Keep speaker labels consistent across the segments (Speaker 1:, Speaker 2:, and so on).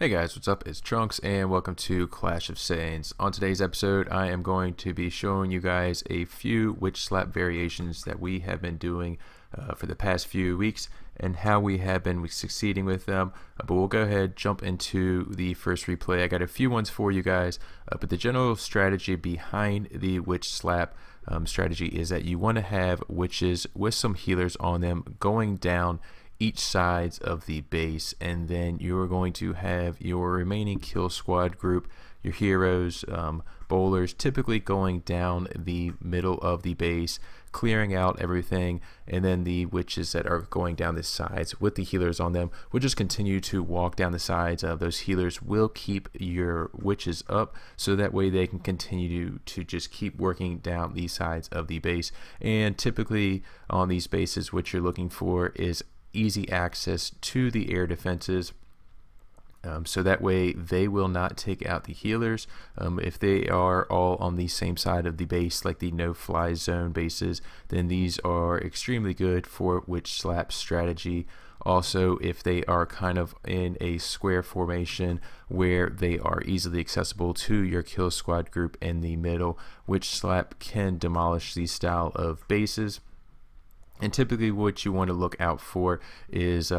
Speaker 1: Hey guys, what's up? It's Trunks and welcome to Clash of Saiyans. On today's episode, I am going to be showing you guys a few witch slap variations that we have been doing for the past few weeks and how we have been succeeding with them. But we'll go ahead, jump into the first replay. I got a few ones for you guys, but the general strategy behind the witch slap strategy is that you want to have witches with some healers on them going down each sides of the base, and then you're going to have your remaining kill squad group, your heroes, bowlers, typically going down the middle of the base, clearing out everything, and then the witches that are going down the sides with the healers on them will just continue to walk down the sides. Those healers will keep your witches up, so that way they can continue to just keep working down the sides of the base. And typically on these bases, what you're looking for is easy access to the air defenses, so that way they will not take out the healers. If they are all on the same side of the base, like the no-fly zone bases, then these are extremely good for witch slap strategy. Also, if they are kind of in a square formation where they are easily accessible to your kill squad group in the middle, witch slap can demolish these style of bases. And typically what you want to look out for is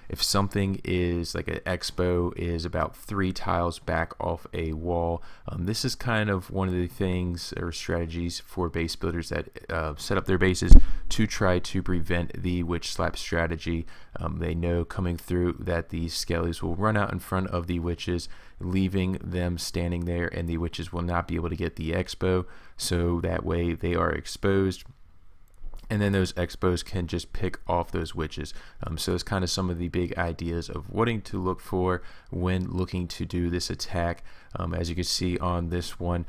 Speaker 1: if something is like an expo is about 3 tiles back off a wall. This is kind of one of the things or strategies for base builders that set up their bases to try to prevent the witch slap strategy. They know coming through that the skellies will run out in front of the witches, leaving them standing there, and the witches will not be able to get the expo, so that way they are exposed. And then those expos can just pick off those witches. So it's kind of some of the big ideas of wanting to look for when looking to do this attack. As you can see on this one,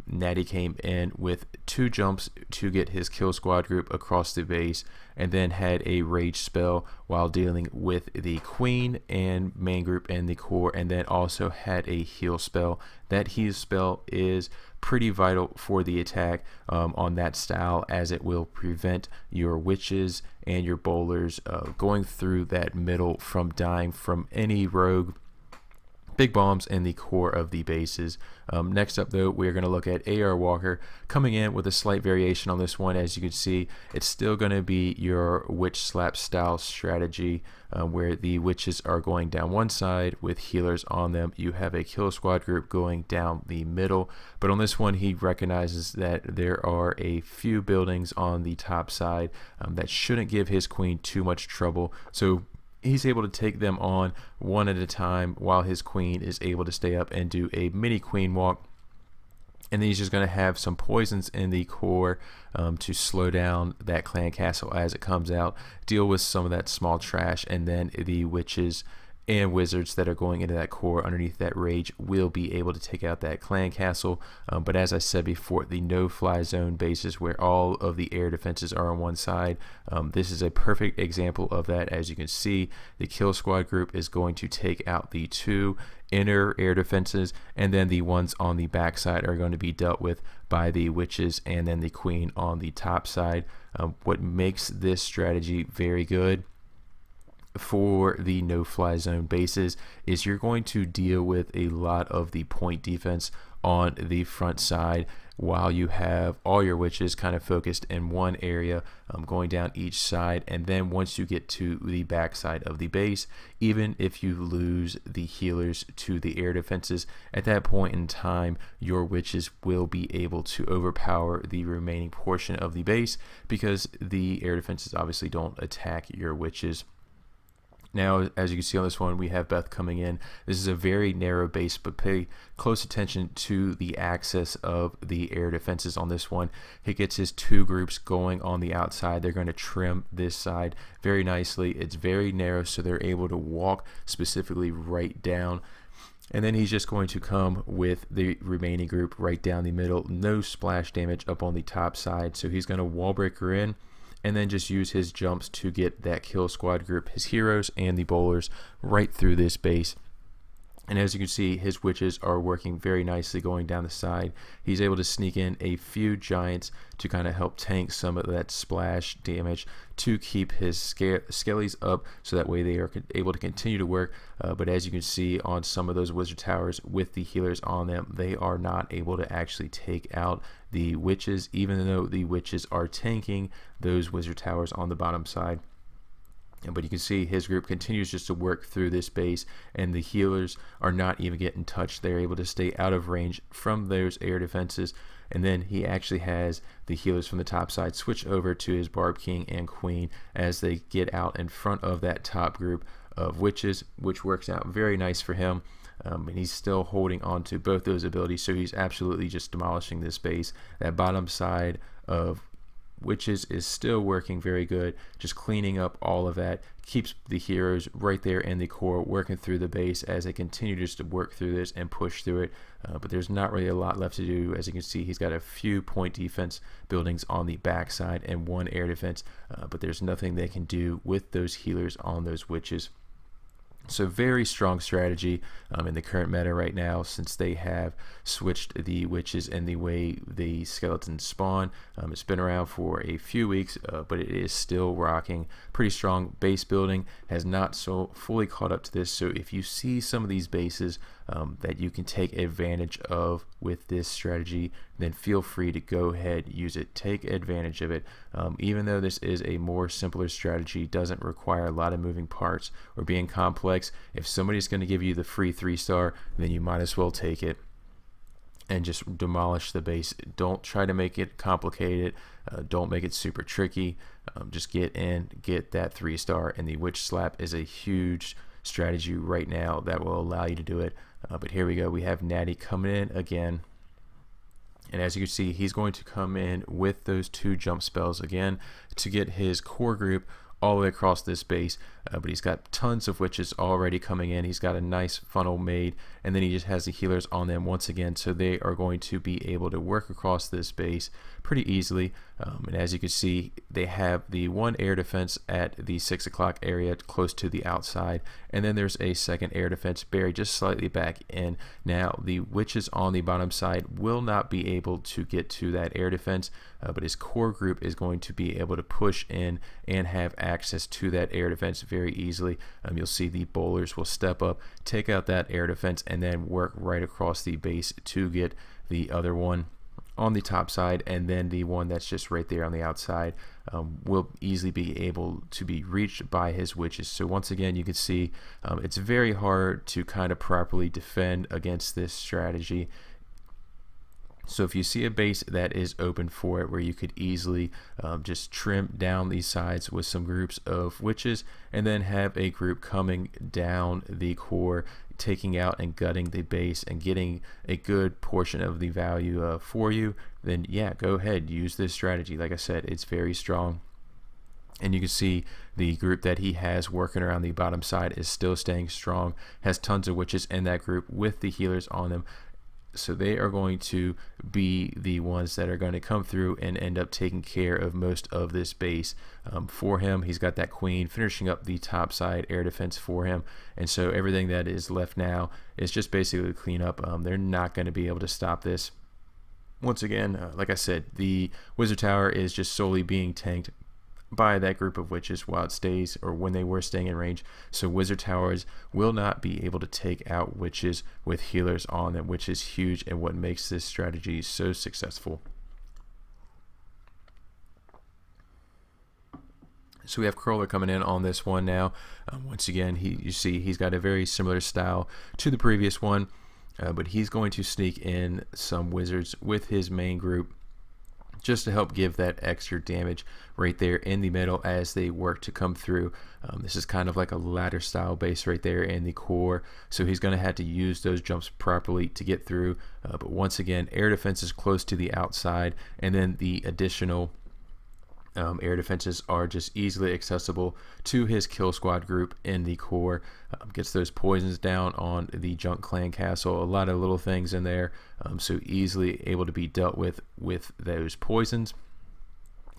Speaker 1: Natty came in with 2 jumps to get his kill squad group across the base, and then had a rage spell while dealing with the queen and main group and the core, and then also had a heal spell. That heal spell is pretty vital for the attack on that style, as it will prevent your witches and your bowlers going through that middle from dying from any rogue big bombs in the core of the bases. Next up though, we're going to look at AR Walker coming in with a slight variation on this one. As you can see, it's still going to be your witch slap style strategy, where the witches are going down one side with healers on them. You have a kill squad group going down the middle, but on this one he recognizes that there are a few buildings on the top side that shouldn't give his queen too much trouble, so he's able to take them on one at a time while his queen is able to stay up and do a mini queen walk. And then he's just going to have some poisons in the core to slow down that clan castle as it comes out, deal with some of that small trash, and then the witches and wizards that are going into that core underneath that rage will be able to take out that clan castle. But as I said before, the no-fly zone bases where all of the air defenses are on one side, this is a perfect example of that. As you can see, the kill squad group is going to take out the 2 inner air defenses, and then the ones on the back side are going to be dealt with by the witches and then the queen on the top side. What makes this strategy very good for the no-fly zone bases is you're going to deal with a lot of the point defense on the front side, while you have all your witches kind of focused in one area, going down each side. And then once you get to the back side of the base, even if you lose the healers to the air defenses, at that point in time your witches will be able to overpower the remaining portion of the base, because the air defenses obviously don't attack your witches. Now, as you can see on this one, we have Beth coming in. This is a very narrow base, but pay close attention to the access of the air defenses on this one. He gets his 2 groups going on the outside. They're going to trim this side very nicely. It's very narrow, so they're able to walk specifically right down. And then he's just going to come with the remaining group right down the middle. No splash damage up on the top side, so he's going to wall breaker in, and then just use his jumps to get that kill squad group, his heroes and the bowlers, right through this base. And as you can see, his witches are working very nicely going down the side. He's able to sneak in a few giants to kind of help tank some of that splash damage to keep his skellies up, so that way they are able to continue to work. But as you can see on some of those wizard towers with the healers on them, they are not able to actually take out the witches, even though the witches are tanking those wizard towers on the bottom side. But you can see his group continues just to work through this base, and the healers are not even getting touched. They're able to stay out of range from those air defenses. And then he actually has the healers from the top side switch over to his Barb King and Queen as they get out in front of that top group of witches, which works out very nice for him. And he's still holding on to both those abilities, so he's absolutely just demolishing this base. That bottom side of witches is still working very good, just cleaning up all of that, keeps the heroes right there in the core working through the base as they continue just to work through this and push through it. But there's not really a lot left to do. As you can see, he's got a few point defense buildings on the back side and one air defense, but there's nothing they can do with those healers on those witches. So very strong strategy in the current meta right now, since they have switched the witches and the way the skeletons spawn. It's been around for a few weeks, but it is still rocking. Pretty strong base building, has not so fully caught up to this. So if you see some of these bases that you can take advantage of with this strategy, then feel free to go ahead, use it, take advantage of it. Even though this is a more simpler strategy, doesn't require a lot of moving parts or being complex, if somebody's going to give you the free 3-star, then you might as well take it and just demolish the base. Don't try to make it complicated. Don't make it super tricky. Just get in, get that 3-star, and the witch slap is a huge strategy right now that will allow you to do it. But here we go, we have Natty coming in again, and as you can see, he's going to come in with those 2 jump spells again to get his core group all the way across this base. But he's got tons of witches already coming in. He's got a nice funnel made, and then he just has the healers on them once again, so they are going to be able to work across this base pretty easily. And as you can see, they have the 1 air defense at the 6 o'clock area close to the outside, and then there's a second air defense buried just slightly back in. Now the witches on the bottom side will not be able to get to that air defense, but his core group is going to be able to push in and have access to that air defense very easily. You'll see the bowlers will step up, take out that air defense, and then work right across the base to get the other one on the top side, and then the one that's just right there on the outside will easily be able to be reached by his witches. So once again, you can see it's very hard to kind of properly defend against this strategy. So if you see a base that is open for it, where you could easily just trim down these sides with some groups of witches, and then have a group coming down the core, taking out and gutting the base and getting a good portion of the value for you, then yeah, go ahead, use this strategy. Like I said, it's very strong. And you can see the group that he has working around the bottom side is still staying strong, has tons of witches in that group with the healers on them. So they are going to be the ones that are going to come through and end up taking care of most of this base for him. He's got that queen finishing up the top side air defense for him, and so everything that is left now is just basically clean up. They're not going to be able to stop this. Once again, like I said, the wizard tower is just solely being tanked by that group of witches while it stays, or when they were staying in range. So wizard towers will not be able to take out witches with healers on them, which is huge and what makes this strategy so successful. So we have Crawler coming in on this one now. Once again, you see he's got a very similar style to the previous one, but he's going to sneak in some wizards with his main group just to help give that extra damage right there in the middle as they work to come through. This is kind of like a ladder style base right there in the core, so he's going to have to use those jumps properly to get through. But once again, air defense is close to the outside, and then the additional air defenses are just easily accessible to his kill squad group in the core. Gets those poisons down on the Junk Clan Castle, a lot of little things in there, so easily able to be dealt with those poisons.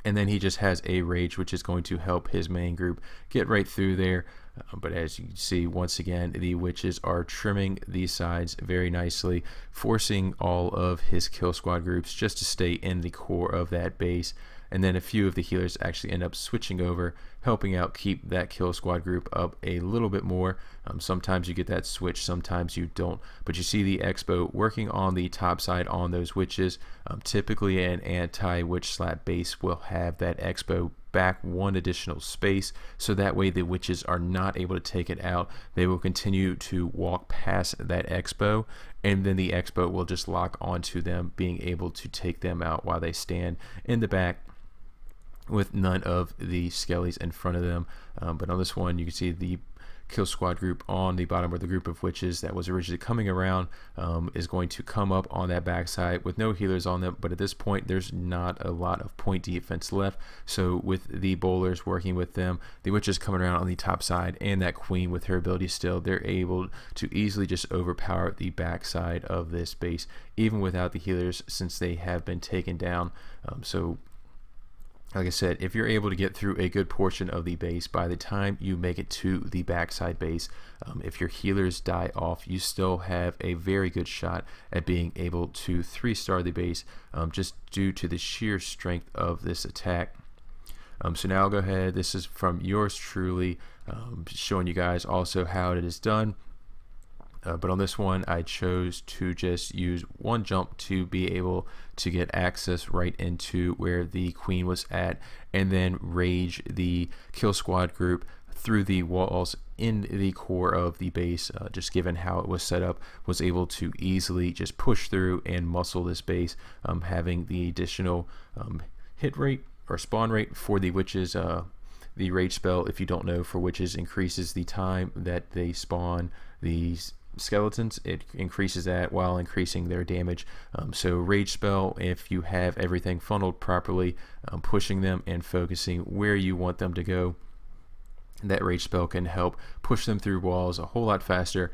Speaker 1: And then he just has a rage, which is going to help his main group get right through there. But as you can see, once again, the witches are trimming these sides very nicely, forcing all of his kill squad groups just to stay in the core of that base. And then a few of the healers actually end up switching over, helping out keep that kill squad group up a little bit more. Sometimes you get that switch, sometimes you don't. But you see the Expo working on the top side on those witches. Typically an anti-witch slap base will have that Expo back one additional space, so that way the witches are not able to take it out. They will continue to walk past that Expo, and then the Expo will just lock onto them, being able to take them out while they stand in the back with none of the skellies in front of them. But on this one, you can see the kill squad group on the bottom, where the group of witches that was originally coming around is going to come up on that backside with no healers on them. But at this point, there's not a lot of point defense left, so with the bowlers working with them, the witches coming around on the top side, and that queen with her ability still, they're able to easily just overpower the backside of this base even without the healers, since they have been taken down. So like I said, if you're able to get through a good portion of the base, by the time you make it to the backside base, if your healers die off, you still have a very good shot at being able to 3-star the base, just due to the sheer strength of this attack. So now I'll go ahead, this is from yours truly, showing you guys also how it is done. But on this one, I chose to just use one jump to be able to get access right into where the queen was at, and then rage the kill squad group through the walls in the core of the base. Just given how it was set up, was able to easily just push through and muscle this base, having the additional hit rate or spawn rate for the witches. The rage spell, if you don't know, for witches increases the time that they spawn these skeletons. It increases that while increasing their damage. So rage spell, if you have everything funneled properly, pushing them and focusing where you want them to go, that rage spell can help push them through walls a whole lot faster,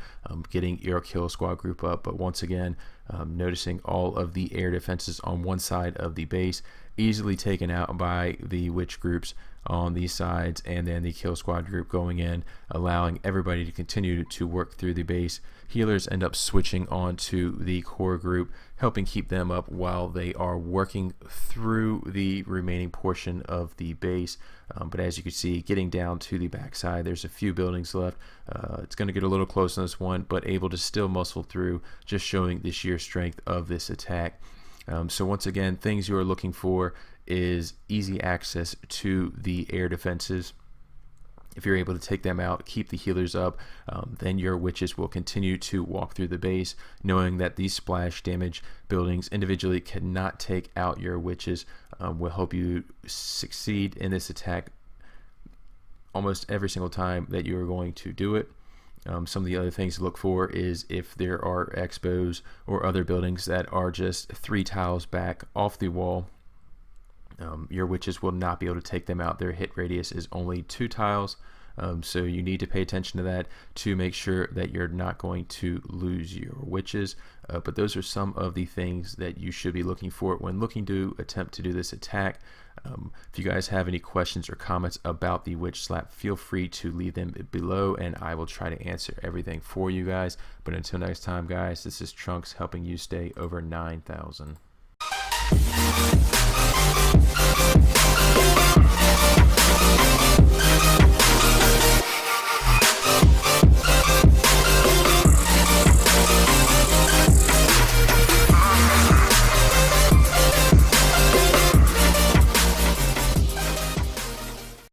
Speaker 1: getting your kill squad group up. But once again, noticing all of the air defenses on one side of the base easily taken out by the witch groups on these sides, and then the kill squad group going in, allowing everybody to continue to work through the base. Healers end up switching onto the core group, helping keep them up while they are working through the remaining portion of the base. But as you can see, getting down to the backside, there's a few buildings left. It's going to get a little close on this one, but able to still muscle through, just showing the sheer strength of this attack. So once again, things you are looking for is easy access to the air defenses. If you're able to take them out, keep the healers up, then your witches will continue to walk through the base, knowing that these splash damage buildings individually cannot take out your witches. Will help you succeed in this attack almost every single time that you are going to do it. Some of the other things to look for is if there are expos or other buildings that are just 3 tiles back off the wall, your witches will not be able to take them out. Their hit radius is only 2 tiles, so you need to pay attention to that to make sure that you're not going to lose your witches. But those are some of the things that you should be looking for when looking to attempt to do this attack. If you guys have any questions or comments about the witch slap, feel free to leave them below, and I will try to answer everything for you guys. But until next time, guys, this is Trunks helping you stay over 9,000.